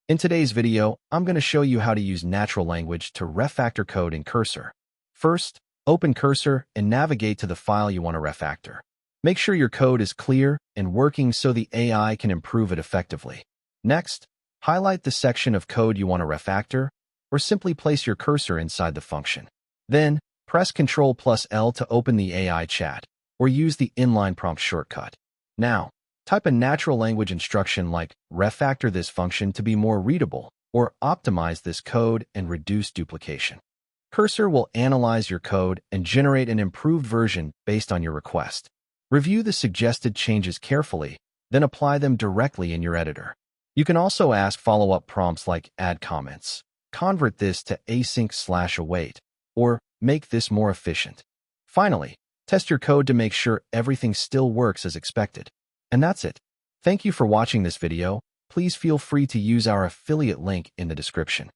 In today's video, I'm going to show you how to use natural language to refactor code in Cursor. First, open Cursor and navigate to the file you want to refactor. Make sure your code is clear and working so the AI can improve it effectively. Next, highlight the section of code you want to refactor, or simply place your cursor inside the function. Then, press Ctrl+L to open the AI chat, or use the inline prompt shortcut. Now, type a natural language instruction like refactor this function to be more readable, or optimize this code and reduce duplication. Cursor will analyze your code and generate an improved version based on your request. Review the suggested changes carefully, then apply them directly in your editor. You can also ask follow-up prompts like add comments, convert this to async/await, or make this more efficient. Finally, test your code to make sure everything still works as expected. And that's it. Thank you for watching this video. Please feel free to use our affiliate link in the description.